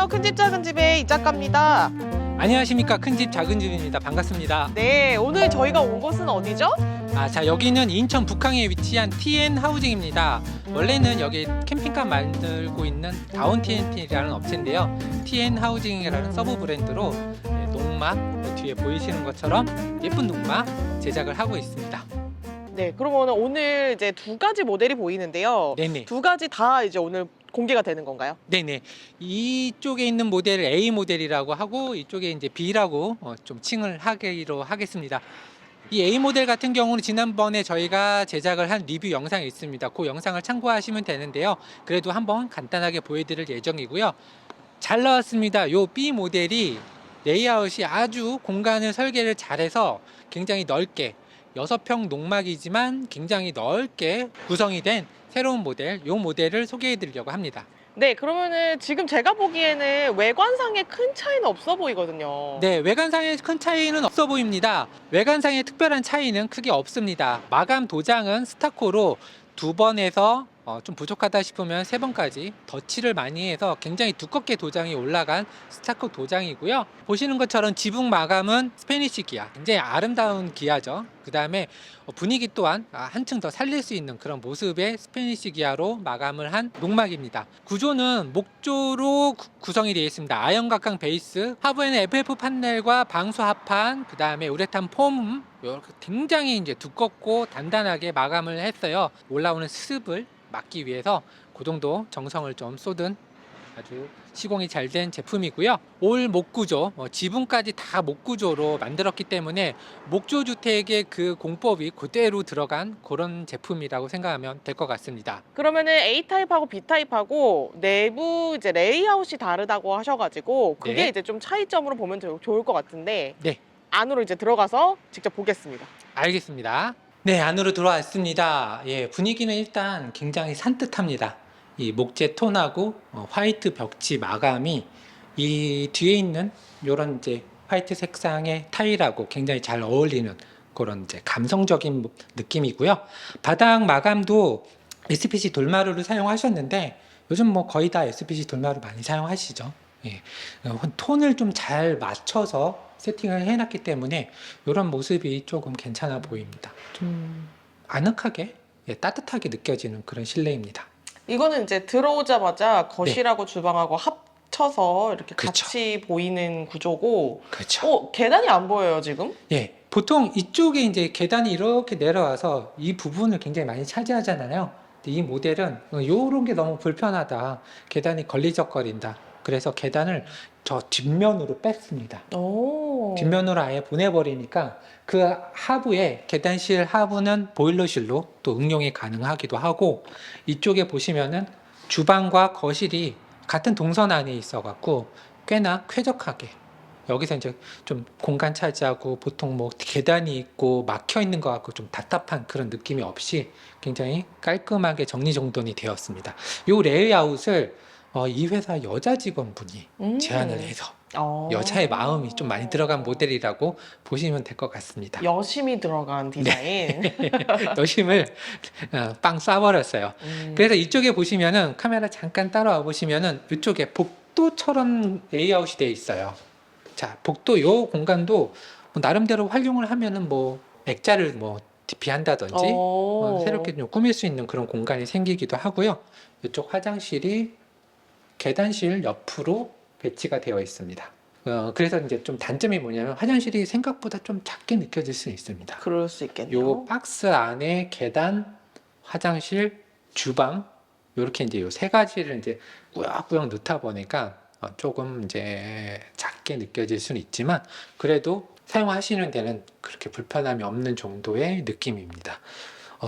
큰집 작은 집의 이 작가입니다. 안녕하십니까. 큰집 작은집입니다. 반갑습니다. 네, 오늘 저희가 온 곳은 어디죠? 자, 여기는 인천 북항에 위치한 TN 하우징입니다. 원래는 여기 캠핑카 만들고 있는 다운 TNT라는 업체인데요. TN 하우징이라는 서브 브랜드로 농막, 뒤에 보이시는 것처럼 예쁜 농막 제작을 하고 있습니다. 네, 그러면 오늘 이제 두 가지 모델이 보이는데요. 네네. 두 가지 다 이제 오늘 공개가 되는 건가요? 네네. 이쪽에 있는 모델을 A 모델이라고 하고 이쪽에 이제 B라고 좀 칭을 하기로 하겠습니다. 이 A 모델 같은 경우는 지난번에 저희가 제작을 한 리뷰 영상이 있습니다. 그 영상을 참고하시면 되는데요. 그래도 한번 간단하게 보여드릴 예정이고요. 잘 나왔습니다. 요 B 모델이 레이아웃이 아주 공간을 설계를 잘해서 굉장히 넓게 6평 농막이지만 굉장히 넓게 구성이 된 새로운 모델, 요 모델을 소개해 드리려고 합니다. 네, 그러면은 지금 제가 보기에는 외관상에 큰 차이는 없어 보이거든요. 네, 외관상의 큰 차이는 없어 보입니다. 외관상의 특별한 차이는 크게 없습니다. 마감 도장은 스타코로 2번에서 좀 부족하다 싶으면 3번까지 덧칠을 많이 해서 굉장히 두껍게 도장이 올라간 스타코 도장이고요. 보시는 것처럼 지붕 마감은 스페니쉬 기아, 굉장히 아름다운 기아죠. 그 다음에 분위기 또한 한층 더 살릴 수 있는 그런 모습의 스페니쉬 기아로 마감을 한 농막입니다. 구조는 목조로 구성이 되어 있습니다. 아연각강 베이스, 하부에는 FF 판넬과 방수 합판, 그 다음에 우레탄 폼, 굉장히 이제 두껍고 단단하게 마감을 했어요. 올라오는 수습을 막기 위해서 그 정도 정성을 좀 쏟은 아주 시공이 잘 된 제품이고요. 올 목구조, 지붕까지 다 목구조로 만들었기 때문에 목조 주택의 그 공법이 그대로 들어간 그런 제품이라고 생각하면 될 것 같습니다. 그러면은 A타입하고 B타입하고 내부 이제 레이아웃이 다르다고 하셔가지고 그게 네. 이제 좀 차이점으로 보면 좋을 것 같은데 네, 안으로 이제 들어가서 직접 보겠습니다. 알겠습니다. 네, 안으로 들어왔습니다. 예, 분위기는 일단 굉장히 산뜻합니다. 이 목재 톤하고 화이트 벽지 마감이 이 뒤에 있는 요런 이제 화이트 색상의 타일하고 굉장히 잘 어울리는 그런 이제 감성적인 느낌이고요. 바닥 마감도 SPC 돌마루를 사용하셨는데 요즘 뭐 거의 다 SPC 돌마루 많이 사용하시죠. 예, 톤을 좀 잘 맞춰서 세팅을 해놨기 때문에 이런 모습이 조금 괜찮아 보입니다. 좀 아늑하게, 따뜻하게 느껴지는 그런 실내입니다. 이거는 이제 들어오자마자 거실하고 주방하고 합쳐서 이렇게 그쵸. 같이 보이는 구조고, 그렇죠. 계단이 안 보여요, 지금? 예, 보통 이쪽에 이제 계단이 이렇게 내려와서 이 부분을 굉장히 많이 차지하잖아요. 근데 이 모델은 요런 게 너무 불편하다. 계단이 걸리적거린다. 그래서 계단을 저 뒷면으로 뺐습니다. 오. 뒷면으로 아예 보내버리니까 그 하부에 계단실 하부는 보일러실로 또 응용이 가능하기도 하고, 이쪽에 보시면은 주방과 거실이 같은 동선 안에 있어 갖고 꽤나 쾌적하게, 여기서 이제 좀 공간 차지하고 보통 뭐 계단이 있고 막혀 있는 것 같고 좀 답답한 그런 느낌이 없이 굉장히 깔끔하게 정리정돈이 되었습니다. 이 레이아웃을 이 회사 여자 직원분이 제안을 해서 여자의 마음이 좀 많이 들어간 모델이라고 보시면 될 것 같습니다. 여심이 들어간 디자인. 여심을 빵 쏴버렸어요. 그래서 이쪽에 보시면은 카메라 잠깐 따라와 보시면은 이쪽에 복도처럼 레이아웃이 되어 있어요. 자, 복도 요 공간도 뭐 나름대로 활용을 하면은 뭐 액자를 뭐 DP한다든지 새롭게 좀 꾸밀 수 있는 그런 공간이 생기기도 하고요. 이쪽 화장실이 계단실 옆으로 배치가 되어 있습니다. 그래서 이제 좀 단점이 뭐냐면 화장실이 생각보다 좀 작게 느껴질 수 있습니다. 그럴 수 있겠네요. 요 박스 안에 계단, 화장실, 주방 이렇게 이제 요 세 가지를 이제 꾸역꾸역 넣다 보니까 조금 이제 작게 느껴질 수는 있지만 그래도 사용하시는 데는 그렇게 불편함이 없는 정도의 느낌입니다.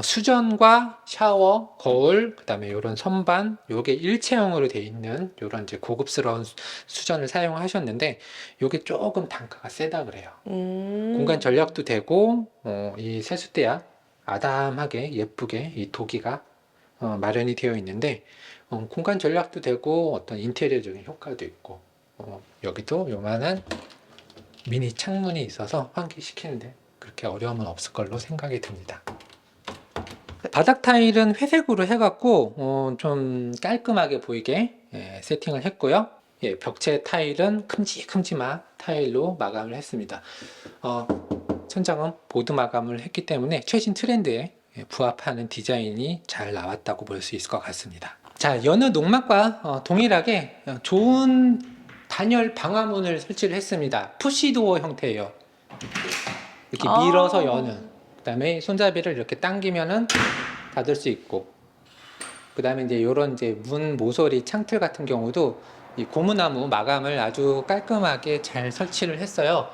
수전과 샤워, 거울, 그다음에 이런 선반, 요게 일체형으로 되어 있는 이런 이제 고급스러운 수전을 사용하셨는데 요게 조금 단가가 세다 그래요. 공간 전략도 되고 이 세숫대야 아담하게 예쁘게 이 도기가 마련이 되어 있는데 공간 전략도 되고 어떤 인테리어적인 효과도 있고 여기도 요만한 미니 창문이 있어서 환기시키는데 그렇게 어려움은 없을 걸로 생각이 듭니다. 바닥 타일은 회색으로 해갖고 좀 깔끔하게 보이게 세팅을 했고요. 예, 벽체 타일은 큼직큼직한 타일로 마감을 했습니다. 천장은 보드 마감을 했기 때문에 최신 트렌드에 부합하는 디자인이 잘 나왔다고 볼 수 있을 것 같습니다. 자, 여느 농막과 동일하게 좋은 단열 방화문을 설치를 했습니다. 푸시도어 형태예요. 이렇게 밀어서 여는. 그 다음에 손잡이를 이렇게 당기면은 닫을 수 있고, 그 다음에 이제 이런 이제 문 모서리 창틀 같은 경우도 이 고무나무 마감을 아주 깔끔하게 잘 설치를 했어요.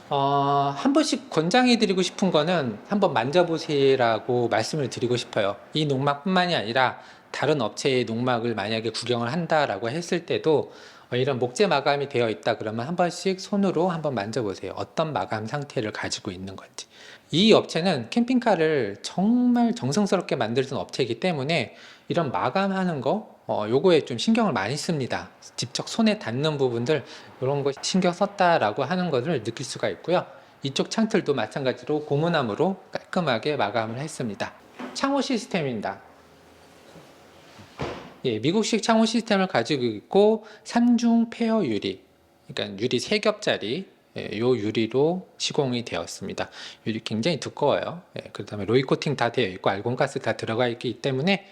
한 번씩 권장해 드리고 싶은 거는 한번 만져보시라고 말씀을 드리고 싶어요. 이 농막뿐만이 아니라 다른 업체의 농막을 만약에 구경을 한다라고 했을 때도 이런 목재 마감이 되어 있다 그러면 한 번씩 손으로 한번 만져보세요. 어떤 마감 상태를 가지고 있는 건지. 이 업체는 캠핑카를 정말 정성스럽게 만들던 업체이기 때문에 이런 마감하는 거 요거에 좀 신경을 많이 씁니다. 직접 손에 닿는 부분들 이런 거 신경 썼다라고 하는 것을 느낄 수가 있고요. 이쪽 창틀도 마찬가지로 고무나무로 깔끔하게 마감을 했습니다. 창호 시스템입니다. 예, 미국식 창호 시스템을 가지고 있고 3중 페어 유리, 그러니까 유리 3겹짜리 요 유리로 시공이 되었습니다. 유리 굉장히 두꺼워요. 예, 그다음에 로이 코팅 다 되어 있고 알곤가스 다 들어가 있기 때문에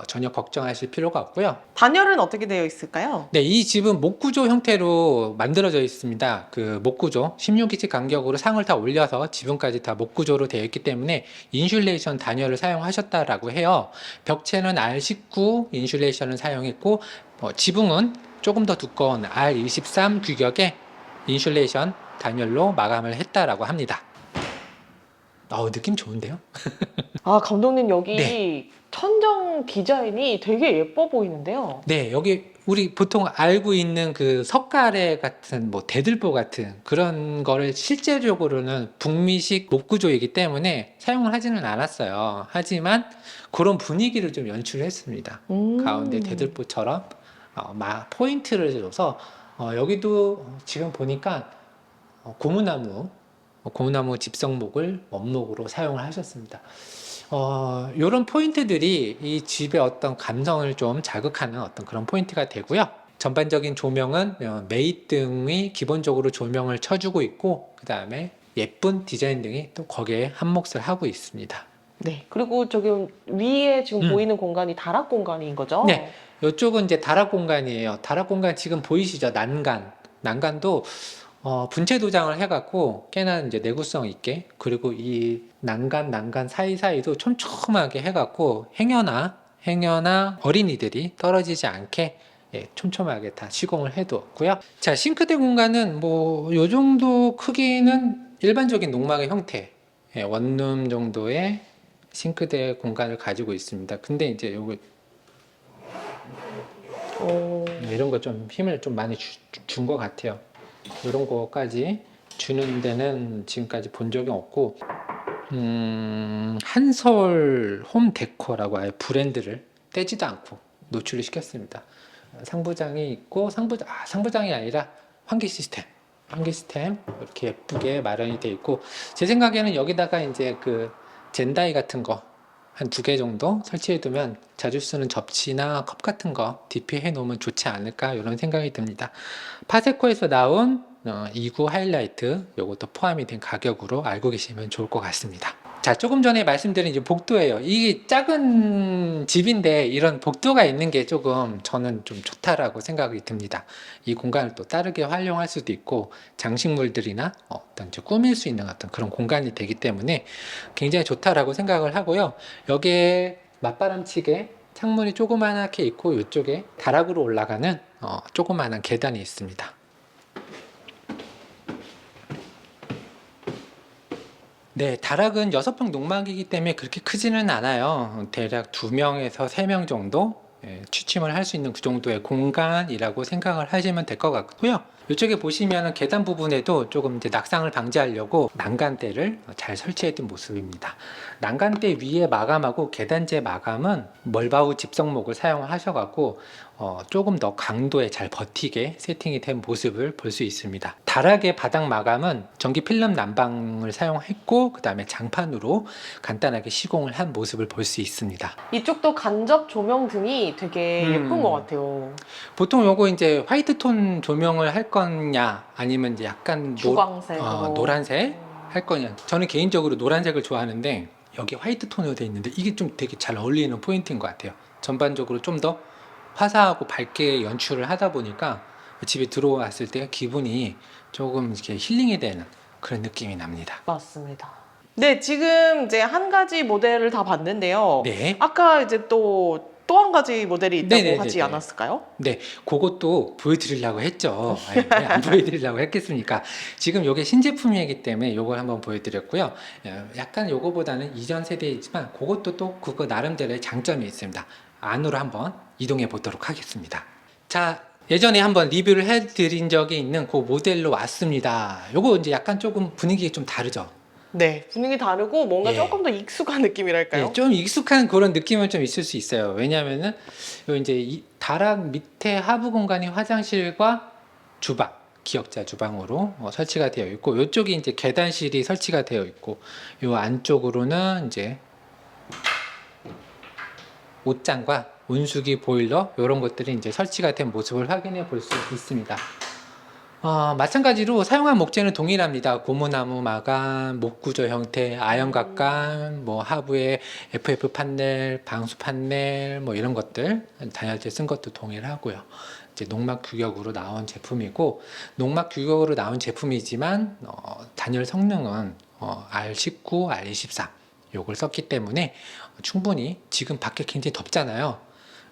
전혀 걱정하실 필요가 없고요. 단열은 어떻게 되어 있을까요? 네, 이 집은 목구조 형태로 만들어져 있습니다. 그 목구조 16인치 간격으로 상을 다 올려서 지붕까지 다 목구조로 되어 있기 때문에 인슐레이션 단열을 사용하셨다라고 해요. 벽체는 R19 인슐레이션을 사용했고 지붕은 조금 더 두꺼운 R23 규격의 인슐레이션 단열로 마감을 했다라고 합니다. 느낌 좋은데요? 감독님 여기 네. 천정 디자인이 되게 예뻐 보이는데요. 네, 여기 우리 보통 알고 있는 그 석가래 같은 뭐 대들보 같은 그런 거를 실제적으로는 북미식 목구조이기 때문에 사용을 하지는 않았어요. 하지만 그런 분위기를 좀 연출을 했습니다. 가운데 대들보처럼 포인트를 줘서 여기도 지금 보니까 고무나무 집성목을 원목으로 사용을 하셨습니다. 이런 포인트들이 이 집의 어떤 감성을 좀 자극하는 어떤 그런 포인트가 되고요. 전반적인 조명은 메이등이 기본적으로 조명을 쳐주고 있고, 그 다음에 예쁜 디자인 등이 또 거기에 한몫을 하고 있습니다. 네. 그리고 저기 위에 지금 보이는 공간이 다락 공간인 거죠? 네. 이쪽은 이제 다락 공간이에요. 다락 공간 지금 보이시죠? 난간도 분체 도장을 해갖고 꽤나 이제 내구성 있게, 그리고 이 난간 사이사이도 촘촘하게 해갖고 행여나 어린이들이 떨어지지 않게 촘촘하게 다 시공을 해두었고요. 자, 싱크대 공간은 뭐 요 정도 크기는 일반적인 농막의 형태, 원룸 정도의 싱크대 공간을 가지고 있습니다. 근데 이제 요거 이런 거 좀 힘을 좀 많이 준 것 같아요. 이런 거까지 주는 데는 지금까지 본 적이 없고, 한솔 홈데코라고 아예 브랜드를 떼지도 않고 노출을 시켰습니다. 상부장이 있고, 상부장이 아니라 환기 시스템 이렇게 예쁘게 마련이 되어 있고, 제 생각에는 여기다가 이제 그 젠다이 같은 거 한 2개 정도 설치해 두면 자주 쓰는 접시나 컵 같은 거 DP 해 놓으면 좋지 않을까, 이런 생각이 듭니다. 파세코에서 나온 2구 하이라이트, 요것도 포함이 된 가격으로 알고 계시면 좋을 것 같습니다. 자, 조금 전에 말씀드린 이제 복도예요. 이게 작은 집인데 이런 복도가 있는 게 조금 저는 좀 좋다라고 생각이 듭니다. 이 공간을 또 다르게 활용할 수도 있고, 장식물들이나 어떤 이제 꾸밀 수 있는 어떤 그런 공간이 되기 때문에 굉장히 좋다라고 생각을 하고요. 여기에 맞바람치게 창문이 조그만하게 있고, 이쪽에 다락으로 올라가는 조그만한 계단이 있습니다. 네, 다락은 6평 농막이기 때문에 그렇게 크지는 않아요. 대략 2명에서 3명 정도 취침을 할 수 있는 그 정도의 공간이라고 생각을 하시면 될 것 같고요. 이쪽에 보시면 계단 부분에도 조금 이제 낙상을 방지하려고 난간대를 잘 설치해둔 모습입니다. 난간대 위에 마감하고 계단재 마감은 멀바우 집성목을 사용하셔갖고 조금 더 강도에 잘 버티게 세팅이 된 모습을 볼 수 있습니다. 다락의 바닥 마감은 전기 필름 난방을 사용했고 그 다음에 장판으로 간단하게 시공을 한 모습을 볼 수 있습니다. 이쪽도 간접 조명 등이 되게 예쁜 것 같아요. 보통 요거 이제 화이트 톤 조명을 할 거냐 아니면 이제 약간 주광색, 노란색 할 거냐. 저는 개인적으로 노란색을 좋아하는데 여기 화이트 톤으로 되어 있는데 이게 좀 되게 잘 어울리는 포인트인 것 같아요. 전반적으로 좀 더 화사하고 밝게 연출을 하다 보니까 집에 들어왔을 때 기분이 조금 이렇게 힐링이 되는 그런 느낌이 납니다. 맞습니다. 네, 지금 이제 한 가지 모델을 다 봤는데요. 네. 아까 이제 또 한 가지 모델이 있다고 네네네네. 하지 않았을까요? 네, 그것도 보여드리려고 했죠. 왜 안 보여드리려고 했겠습니까? 지금 이게 신제품이기 때문에 이걸 한번 보여드렸고요. 약간 이거보다는 이전 세대이지만 그것도 또 그거 나름대로의 장점이 있습니다. 안으로 한번 이동해 보도록 하겠습니다. 자, 예전에 한번 리뷰를 해드린 적이 있는 그 모델로 왔습니다. 요거 이제 약간 조금 분위기가 좀 다르죠. 네, 분위기 다르고 뭔가 예. 조금 더 익숙한 느낌이랄까요? 네, 좀 익숙한 그런 느낌은 좀 있을 수 있어요. 왜냐하면은 요 이제 이 다락 밑에 하부 공간이 화장실과 주방, 기역자 주방으로 설치가 되어 있고, 이쪽이 이제 계단실이 설치가 되어 있고, 요 안쪽으로는 이제 옷장과 온수기, 보일러 이런 것들이 이제 설치가 된 모습을 확인해 볼 수 있습니다. 마찬가지로 사용한 목재는 동일합니다. 고무나무 마감, 목구조 형태, 아연각관, 뭐 하부에 FF 판넬, 방수 판넬, 뭐 이런 것들 단열재 쓴 것도 동일하고요. 이제 농막 규격으로 나온 제품이고, 농막 규격으로 나온 제품이지만 단열 성능은 R19, R23 요걸 썼기 때문에 충분히, 지금 밖에 굉장히 덥잖아요.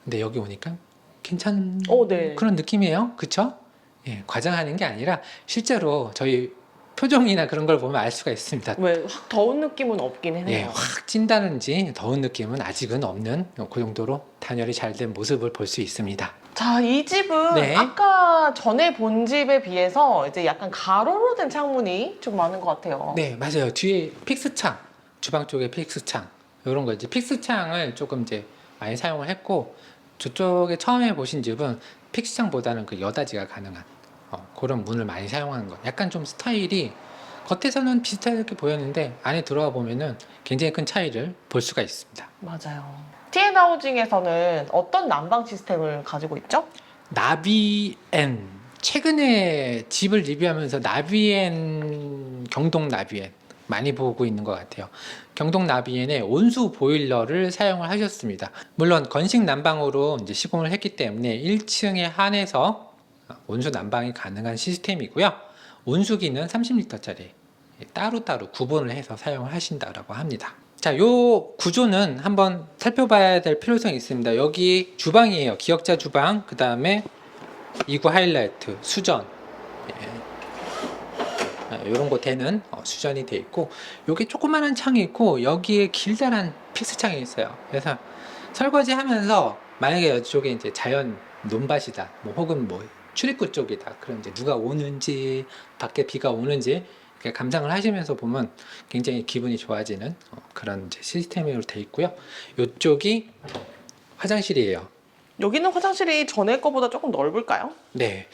근데 여기 오니까 괜찮은 네. 그런 느낌이에요. 그쵸? 예, 과장하는 게 아니라 실제로 저희 표정이나 그런 걸 보면 알 수가 있습니다. 왜 확 더운 느낌은 없긴 예, 해요. 확 찐다든지 더운 느낌은 아직은 없는 그 정도로 단열이 잘 된 모습을 볼 수 있습니다. 자, 이 집은 네. 아까 전에 본 집에 비해서 이제 약간 가로로 된 창문이 좀 많은 것 같아요. 네, 맞아요. 뒤에 픽스창, 주방 쪽에 픽스창 이런 거 이제 픽스창을 조금 이제 많이 사용을 했고, 저쪽에 처음에 보신 집은 픽스창보다는 그 여닫이가 가능한 그런 문을 많이 사용하는 것. 약간 좀 스타일이 겉에서는 비슷하게 보였는데 안에 들어가 보면은 굉장히 큰 차이를 볼 수가 있습니다. 맞아요. TN 하우징에서는 어떤 난방 시스템을 가지고 있죠? 나비엔, 최근에 집을 리뷰하면서 나비엔, 경동 나비엔 많이 보고 있는 것 같아요. 경동 나비엔의 온수 보일러를 사용을 하셨습니다. 물론 건식 난방으로 이제 시공을 했기 때문에 1층에 한해서 온수 난방이 가능한 시스템이고요. 온수기는 30리터짜리 따로따로 구분을 해서 사용을 하신다고 합니다. 자, 요 구조는 한번 살펴봐야 될 필요성이 있습니다. 여기 주방이에요. 기역자 주방, 그 다음에 2구 하이라이트, 수전, 이런 곳에는 수전이 돼 있고, 여기 조그만한 창이 있고 여기에 길다란 픽스창이 있어요. 그래서 설거지 하면서 만약에 이쪽에 이제 자연 논밭이다, 뭐 혹은 뭐 출입구 쪽이다, 그럼 이제 누가 오는지, 밖에 비가 오는지 이렇게 감상을 하시면서 보면 굉장히 기분이 좋아지는 그런 이제 시스템으로 돼 있고요. 이쪽이 화장실이에요. 여기는 화장실이 전에 거보다 조금 넓을까요? 네,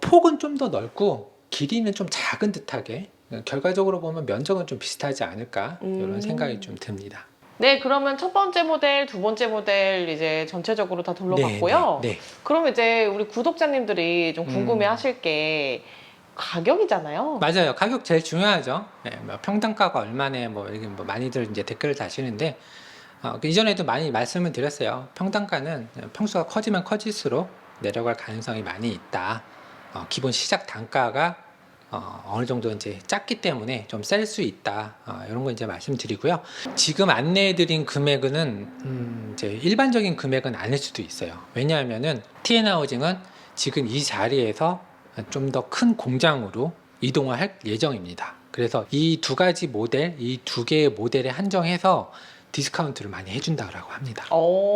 폭은 좀 더 넓고 길이는 좀 작은 듯하게, 결과적으로 보면 면적은 좀 비슷하지 않을까 이런 생각이 좀 듭니다. 네, 그러면 첫 번째 모델, 두 번째 모델 이제 전체적으로 다 둘러봤고요. 네. 그럼 이제 우리 구독자님들이 좀 궁금해하실 게 가격이잖아요. 맞아요. 가격 제일 중요하죠. 네, 뭐 평당가가 얼마네, 뭐 이게 뭐 많이들 이제 댓글을 다시는데, 이전에도 많이 말씀을 드렸어요. 평당가는 평수가 커지면 커질수록 내려갈 가능성이 많이 있다. 기본 시작 단가가 어느 정도 이제 작기 때문에 좀 셀 수 있다. 이런 거 이제 말씀드리고요. 지금 안내해드린 금액은 이제 일반적인 금액은 아닐 수도 있어요. 왜냐하면은 TN 하우징은 지금 이 자리에서 좀 더 큰 공장으로 이동을 할 예정입니다. 그래서 이 두 가지 모델, 이 두 개의 모델에 한정해서 디스카운트를 많이 해준다고 합니다.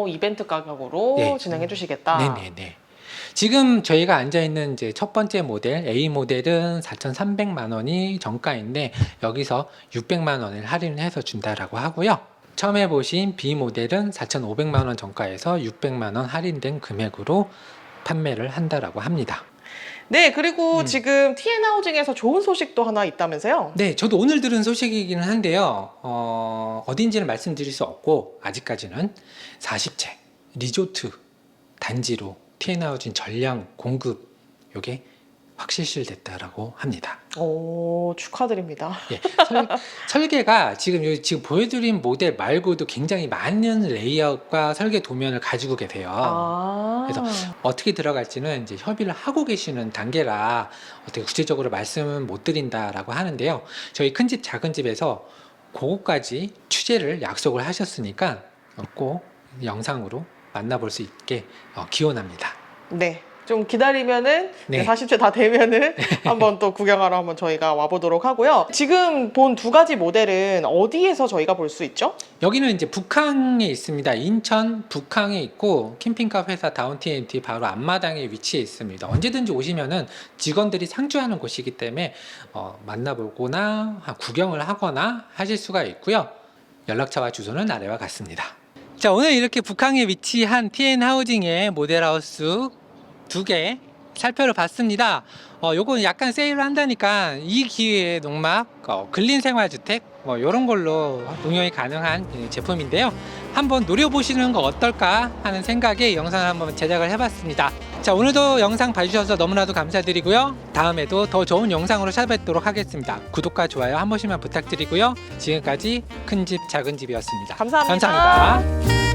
이벤트 가격으로 네. 진행해 주시겠다. 네네네. 지금 저희가 앉아 있는 이제 첫 번째 모델 A 모델은 4,300만 원이 정가인데 여기서 600만 원을 할인해서 준다라고 하고요. 처음에 보신 B 모델은 4,500만 원 정가에서 600만 원 할인된 금액으로 판매를 한다라고 합니다. 네, 그리고 지금 TN 하우징에서 좋은 소식도 하나 있다면서요? 네, 저도 오늘 들은 소식이기는 한데요. 어딘지는 말씀드릴 수 없고 아직까지는 40채 리조트 단지로 TN하우징 전량 공급 요게 확실시됐다라고 합니다. 오, 축하드립니다. 예, 설계가 지금 보여드린 모델 말고도 굉장히 많은 레이아웃과 설계 도면을 가지고 계세요. 그래서 어떻게 들어갈지는 이제 협의를 하고 계시는 단계라 어떻게 구체적으로 말씀은 못 드린다라고 하는데요. 저희 큰 집 작은 집에서 그거까지 취재를 약속을 하셨으니까 꼭 영상으로 만나볼 수 있게 기원합니다. 네. 좀 기다리면은 네. 40채 다 되면은 한번 또 구경하러 한번 저희가 와보도록 하고요. 지금 본 두 가지 모델은 어디에서 저희가 볼 수 있죠? 여기는 이제 북항에 있습니다. 인천 북항에 있고 캠핑카 회사 다운 TNT 바로 앞마당에 위치해 있습니다. 언제든지 오시면은 직원들이 상주하는 곳이기 때문에 만나보거나 구경을 하거나 하실 수가 있고요. 연락처와 주소는 아래와 같습니다. 자, 오늘 이렇게 북항에 위치한 TN 하우징의 모델하우스 2개 살펴봤습니다. 요건 약간 세일을 한다니까 이 기회에 농막, 근린 생활주택 이런 걸로 응용이 가능한 제품인데요. 한번 노려보시는 거 어떨까 하는 생각에 영상을 한번 제작을 해봤습니다. 자, 오늘도 영상 봐주셔서 너무나도 감사드리고요. 다음에도 더 좋은 영상으로 찾아뵙도록 하겠습니다. 구독과 좋아요 한 번씩만 부탁드리고요. 지금까지 큰집 작은집이었습니다. 감사합니다. 감사합니다.